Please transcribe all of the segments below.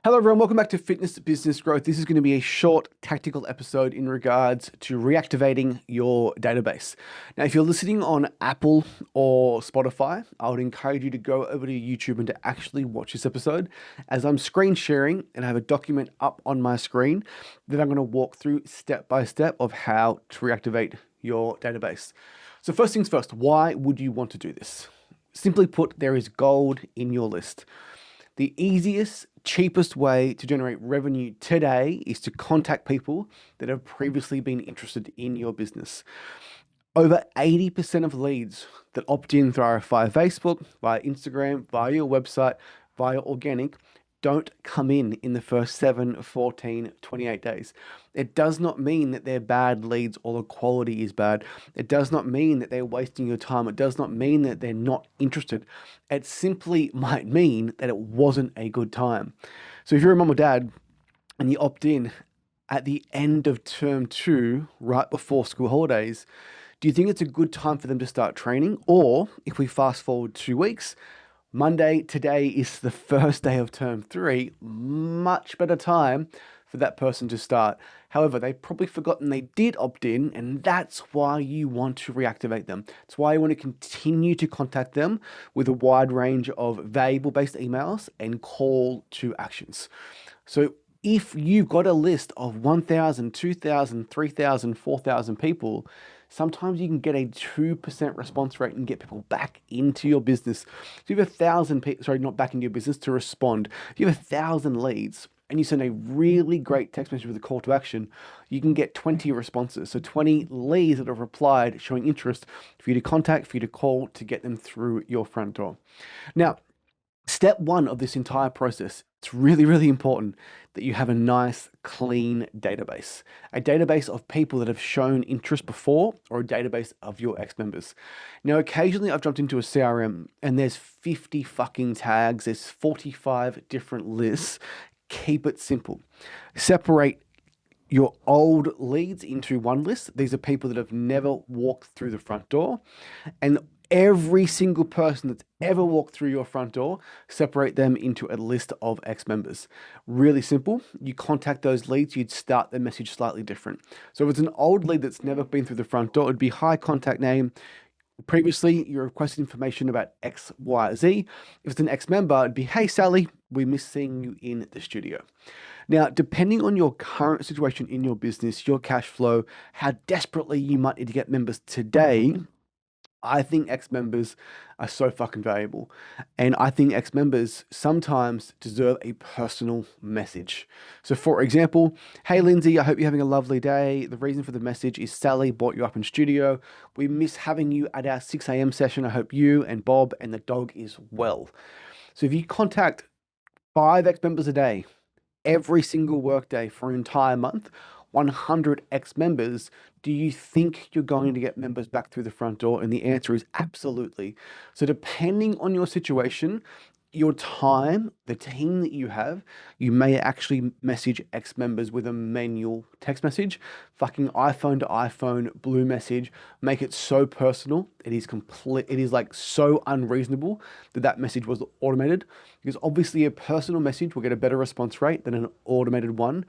Hello everyone, welcome back to Fitness Business Growth. This is going to be a short tactical episode in regards to reactivating your database. Now, if you're listening on Apple or Spotify, I would encourage you to go over to YouTube and to actually watch this episode as I'm screen sharing and I have a document up on my screen that I'm going to walk through step by step of how to reactivate your database. So first things first, why would you want to do this? Simply put, there is gold in your list. The easiest, cheapest way to generate revenue today is to contact people that have previously been interested in your business. Over 80% of leads that opt in via Facebook, via Instagram, via your website, via organic, don't come in the first 7, 14, 28 days. It does not mean that they're bad leads or the quality is bad. It does not mean that they're wasting your time. It does not mean that they're not interested. It simply might mean that it wasn't a good time. So if you're a mom or dad and you opt in at the end of term 2, right before school holidays, do you think it's a good time for them to start training? Or if we fast forward 2 weeks, Monday, today is the first day of term 3, much better time for that person to start. However, they've probably forgotten they did opt in, and that's why you want to reactivate them. It's why you want to continue to contact them with a wide range of valuable-based emails and call to actions. So if you've got a list of 1,000, 2,000, 3,000, 4,000 people, sometimes you can get a 2% response rate and get people back into your business. So you have 1,000 people, sorry, not back into your business to respond. If you have 1,000 leads and you send a really great text message with a call to action, you can get 20 responses. So 20 leads that have replied showing interest for you to contact, for you to call to get them through your front door. Now, step 1 of this entire process, it's really, really important that you have a nice, clean database. A database of people that have shown interest before or a database of your ex-members. Now, occasionally I've jumped into a CRM and there's 50 fucking tags, there's 45 different lists. Keep it simple. Separate your old leads into one list. These are people that have never walked through the front door. And every single person that's ever walked through your front door, separate them into a list of ex-members. Really simple. You contact those leads, you'd start their message slightly different. So if it's an old lead that's never been through the front door, it'd be hi, contact name. Previously, you requested information about X, Y, Z. If it's an ex-member, it'd be, hey, Sally, we miss seeing you in the studio. Now, depending on your current situation in your business, your cash flow, how desperately you might need to get members today, I think ex-members are so fucking valuable. And I think ex-members sometimes deserve a personal message. So for example, hey Lindsay, I hope you're having a lovely day. The reason for the message is Sally brought you up in studio. We miss having you at our 6 a.m. session. I hope you and Bob and the dog is well. So if you contact 5 ex-members a day, every single workday for an entire month, 100 ex-members, do you think you're going to get members back through the front door? And the answer is absolutely. So depending on your situation, your time, the team that you have, you may actually message ex-members with a manual text message, fucking iPhone to iPhone blue message, make it so personal. It is like so unreasonable that message was automated, because obviously a personal message will get a better response rate than an automated one.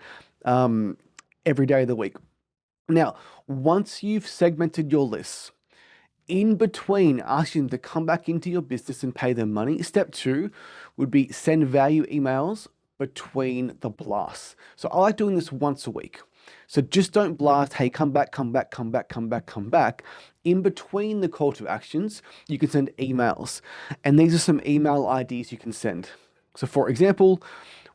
Every day of the week. Now, once you've segmented your lists, in between asking them to come back into your business and pay them money, step 2 would be send value emails between the blasts. So I like doing this once a week. So just don't blast, hey, come back, come back, come back, come back, come back. In between the call to actions, you can send emails. And these are some email IDs you can send. So for example,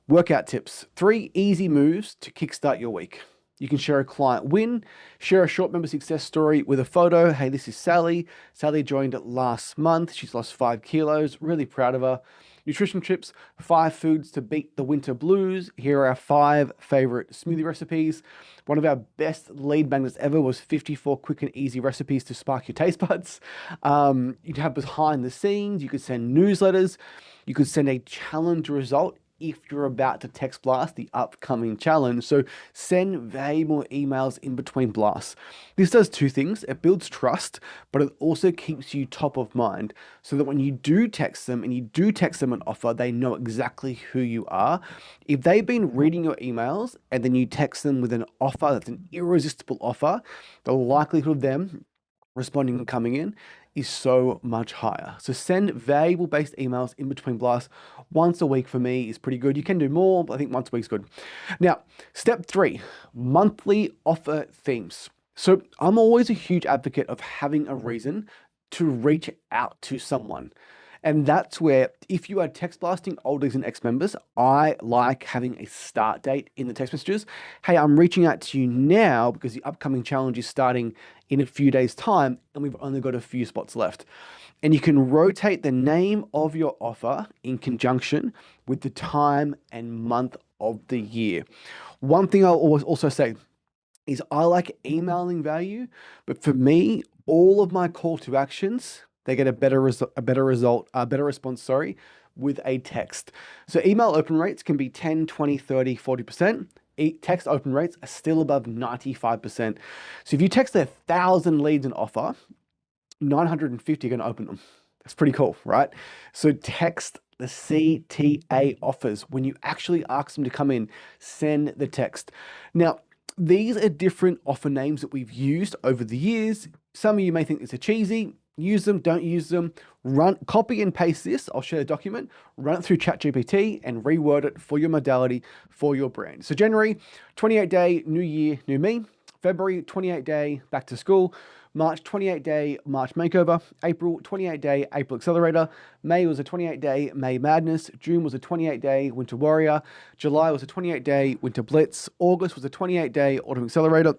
workout tips, 3 easy moves to kickstart your week. You can share a client win, share a short member success story with a photo. Hey, this is Sally. Sally joined last month. She's lost 5 kilos. Really proud of her. Nutrition tips, 5 foods to beat the winter blues. Here are our 5 favorite smoothie recipes. One of our best lead magnets ever was 54 quick and easy recipes to spark your taste buds. You'd have behind the scenes. You could send newsletters. You could send a challenge result if you're about to text blast the upcoming challenge. So send valuable emails in between blasts. This does two things. It builds trust, but it also keeps you top of mind so that when you do text them and you do text them an offer, they know exactly who you are. If they've been reading your emails and then you text them with an offer that's an irresistible offer, the likelihood of them responding and coming in is so much higher. So send valuable based emails in between blasts. Once a week for me is pretty good. You can do more, but I think once a week is good. Now, step 3, monthly offer themes. So I'm always a huge advocate of having a reason to reach out to someone. And that's where, if you are text blasting oldies and ex-members, I like having a start date in the text messages. Hey, I'm reaching out to you now because the upcoming challenge is starting in a few days' time and we've only got a few spots left. And you can rotate the name of your offer in conjunction with the time and month of the year. One thing I'll always also say is I like emailing value, but for me, all of my call to actions, they get a better response, with a text. So email open rates can be 10, 20, 30, 40%. Text open rates are still above 95%. So if you text 1,000 leads an offer, 950 are going to open them. That's pretty cool, right? So text the CTA offers. When you actually ask them to come in, send the text. Now, these are different offer names that we've used over the years. Some of you may think these are cheesy. Use them, don't use them. Copy and paste this. I'll share a document, run it through ChatGPT and reword it for your modality, for your brand. So January, 28-day, new year, new me. February, 28-day, back to school. March, 28-day, March Makeover. April, 28-day, April Accelerator. May was a 28-day, May Madness. June was a 28-day, Winter Warrior. July was a 28-day, Winter Blitz. August was a 28-day, Autumn Accelerator.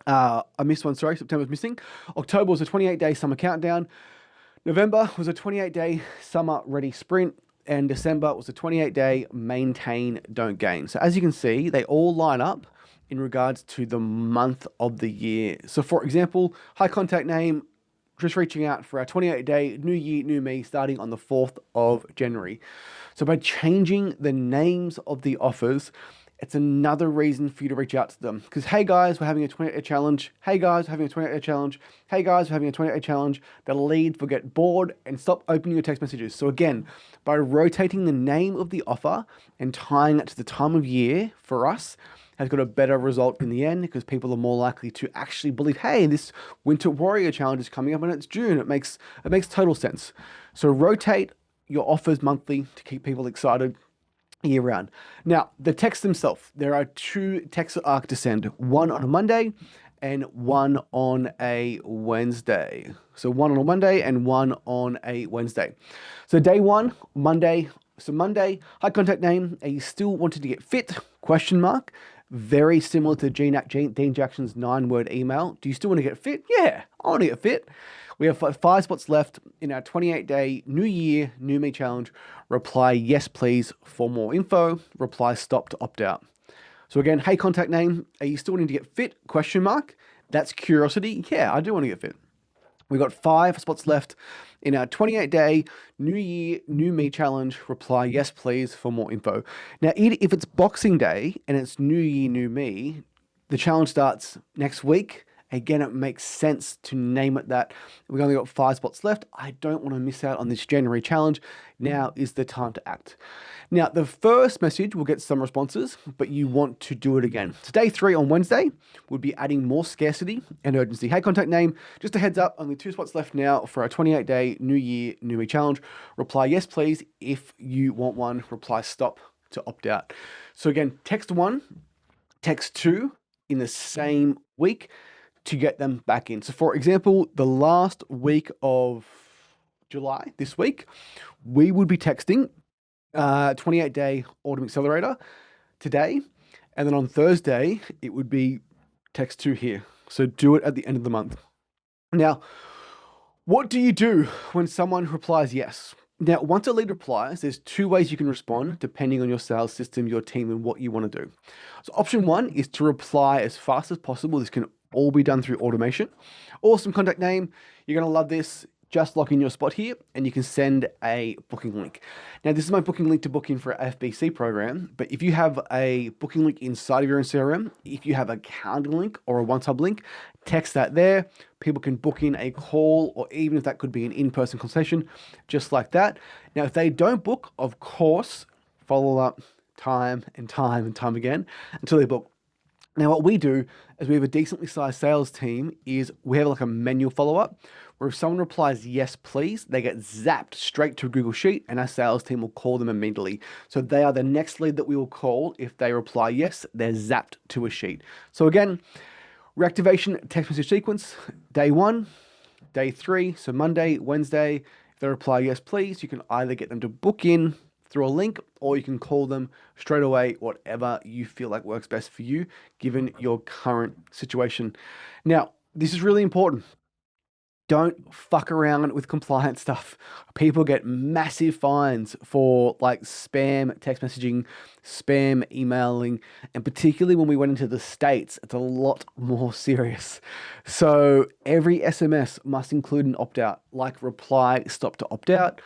I missed one, sorry, September's missing. October was a 28-day Summer Countdown. November was a 28-day Summer Ready Sprint. And December was a 28-day Maintain, Don't Gain. So as you can see, they all line up in regards to the month of the year. So for example, high contact name, just reaching out for our 28-day new year, new me, starting on the 4th of January. So by changing the names of the offers, it's another reason for you to reach out to them. Because, hey guys, we're having a 28-day challenge. Hey guys, we're having a 28-day challenge. Hey guys, we're having a 28-day challenge. The leads will get bored and stop opening your text messages. So again, by rotating the name of the offer and tying it to the time of year for us, has got a better result in the end because people are more likely to actually believe, hey, this Winter Warrior challenge is coming up and it's June. It makes total sense. So rotate your offers monthly to keep people excited year round. Now, the texts themselves, there are 2 texts that are to send, one on a Monday and one on a Wednesday. So one on a Monday and one on a Wednesday. So day 1, Monday. So Monday, high contact name, are you still wanting to get fit? Question mark. Very similar to Dean Jackson's 9-word email. Do you still want to get fit? Yeah, I want to get fit. We have 5 spots left in our 28-day New Year, New Me challenge. Reply yes, please for more info. Reply stop to opt out. So again, hey, contact name, are you still wanting to get fit? Question mark. That's curiosity. Yeah, I do want to get fit. We've got 5 spots left in our 28-day New Year, New Me challenge. Reply yes, please for more info. Now, if it's Boxing Day and it's New Year, New Me, the challenge starts next week. Again, it makes sense to name it that. We've only got 5 spots left. I don't want to miss out on this January challenge. Now is the time to act. Now, the first message will get some responses, but you want to do it again. So day 3 on Wednesday would be adding more scarcity and urgency. Hey, contact name, just a heads up, only 2 spots left now for our 28-day New Year, New Me challenge. Reply yes, please, if you want one. Reply stop to opt out. So again, text 1, text 2 in the same week to get them back in. So for example, the last week of July, this week, we would be texting 28-day Autumn Accelerator today. And then on Thursday, it would be text 2 here. So do it at the end of the month. Now, what do you do when someone replies yes? Now, once a lead replies, there's 2 ways you can respond depending on your sales system, your team, and what you want to do. So option 1 is to reply as fast as possible. This can all be done through automation. Awesome contact name. You're going to love this. just lock in your spot here and you can send a booking link. Now, this is my booking link to book in for a FBC program, but if you have a booking link inside of your own CRM, if you have a calendar link or a one-tab link, text that there. People can book in a call, or even if that could be an in-person consultation, just like that. Now, if they don't book, of course, follow up time and time and time again until they book. Now, what we do is we have a decently sized sales team is we have like a manual follow-up where if someone replies, yes, please, they get zapped straight to a Google Sheet and our sales team will call them immediately. So they are the next lead that we will call. If they reply yes, they're zapped to a sheet. So again, reactivation text message sequence, day 1, day 3, so Monday, Wednesday. If they reply yes, please, you can either get them to book in through a link, or you can call them straight away, whatever you feel like works best for you, given your current situation. Now, this is really important. Don't fuck around with compliance stuff. People get massive fines for like spam text messaging, spam emailing, and particularly when we went into the States, it's a lot more serious. So every SMS must include an opt-out, like reply, stop to opt-out.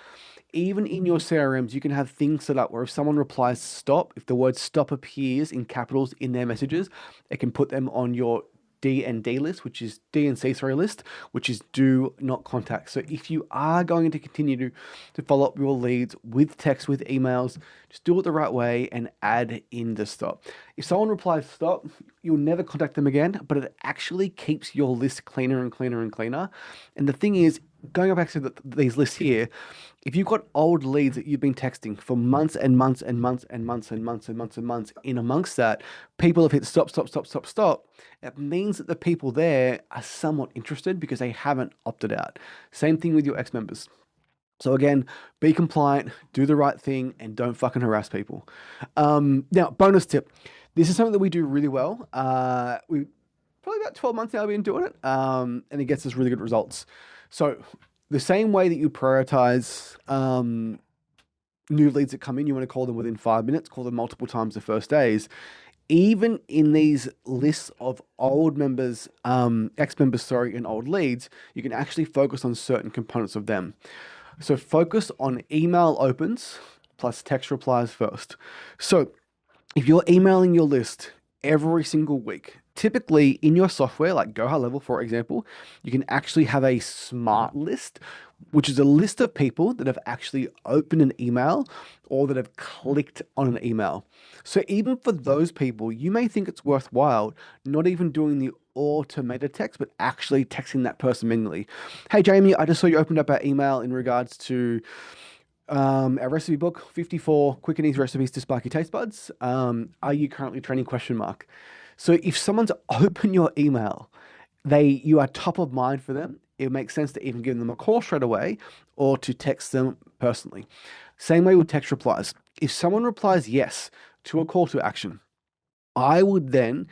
Even in your CRMs, you can have things set up where if someone replies stop, if the word stop appears in capitals in their messages, it can put them on your D and D list, which is D&C list, which is do not contact. So if you are going to continue to follow up your leads with text, with emails, just do it the right way and add in the stop. If someone replies stop, you'll never contact them again, but it actually keeps your list cleaner and cleaner and cleaner. And the thing is, going back to these lists here, if you've got old leads that you've been texting for months and months and months and months and months and months and months, in amongst that, people have hit stop, stop, stop, stop, stop. It means that the people there are somewhat interested because they haven't opted out. Same thing with your ex-members. So again, be compliant, do the right thing, and don't fucking harass people. Now, bonus tip. This is something that we do really well. We probably about 12 months now we've been doing it, and it gets us really good results. So the same way that you prioritize new leads that come in, you want to call them within 5 minutes, call them multiple times the first days. Even in these lists of old members, ex-members, and old leads, you can actually focus on certain components of them. So focus on email opens plus text replies first. So if you're emailing your list every single week, typically in your software, like Go High Level, for example, you can actually have a smart list, which is a list of people that have actually opened an email or that have clicked on an email. So even for those people, you may think it's worthwhile not even doing the automated text, but actually texting that person manually. Hey, Jamie, I just saw you opened up our email in regards to our recipe book, 54 quick and easy recipes to spark your taste buds. Are you currently training ? So if someone's opened your email, you are top of mind for them. It makes sense to even give them a call straight away or to text them personally. Same way with text replies. If someone replies yes to a call to action, I would then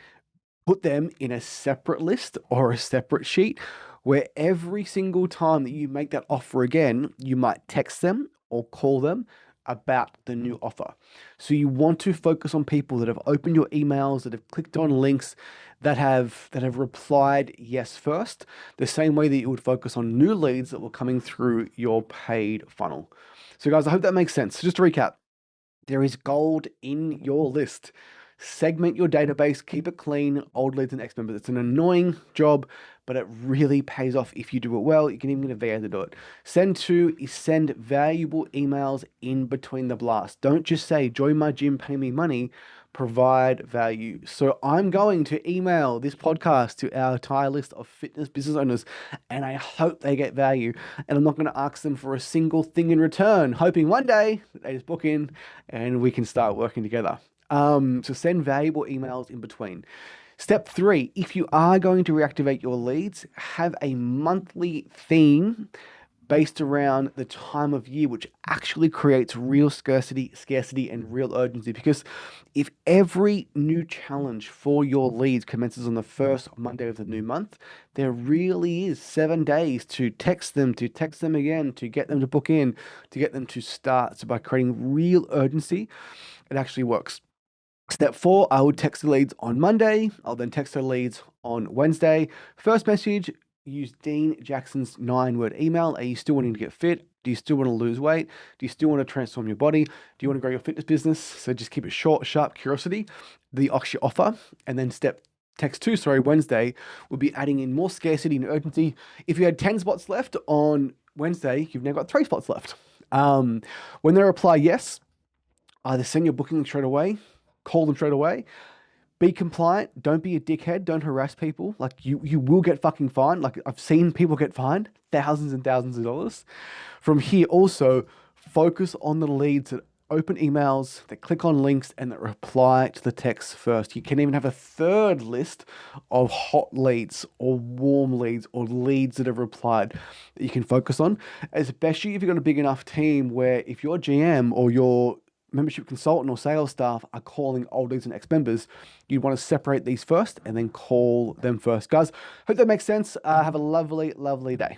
put them in a separate list or a separate sheet where every single time that you make that offer again, you might text them or call them about the new offer. So you want to focus on people that have opened your emails, that have clicked on links, that have replied yes first, the same way that you would focus on new leads that were coming through your paid funnel. So guys, I hope that makes sense. So just to recap, there is gold in your list. Segment your database, keep it clean, old leads and ex-members. It's an annoying job, but it really pays off if you do it well. You can even get a VA to do it. Send to is send valuable emails in between the blasts. Don't just say, join my gym, pay me money. Provide value. So I'm going to email this podcast to our entire list of fitness business owners, and I hope they get value. And I'm not going to ask them for a single thing in return, hoping one day that they just book in and we can start working together. So send valuable emails in between. Step 3, if you are going to reactivate your leads, have a monthly theme based around the time of year, which actually creates real scarcity, and real urgency. Because if every new challenge for your leads commences on the first Monday of the new month, there really is 7 days to text them again, to get them to book in, to get them to start. So by creating real urgency, it actually works. Step 4, I would text the leads on Monday. I'll then text the leads on Wednesday. First message, use Dean Jackson's 9-word email. Are you still wanting to get fit? Do you still want to lose weight? Do you still want to transform your body? Do you want to grow your fitness business? So just keep it short, sharp, curiosity, the actual offer. And then text 2, Wednesday, will be adding in more scarcity and urgency. If you had 10 spots left on Wednesday, you've now got 3 spots left. When they reply yes, either send your booking straight away, call them straight away, be compliant. Don't be a dickhead. Don't harass people. Like you will get fucking fined. Like I've seen people get fined thousands and thousands of dollars. From here, also focus on the leads that open emails, that click on links, and that reply to the text first. You can even have a third list of hot leads or warm leads or leads that have replied that you can focus on, especially if you've got a big enough team where if your GM or your membership consultant or sales staff are calling old leads and ex-members, you'd want to separate these first and then call them first. Guys, hope that makes sense. Have a lovely, lovely day.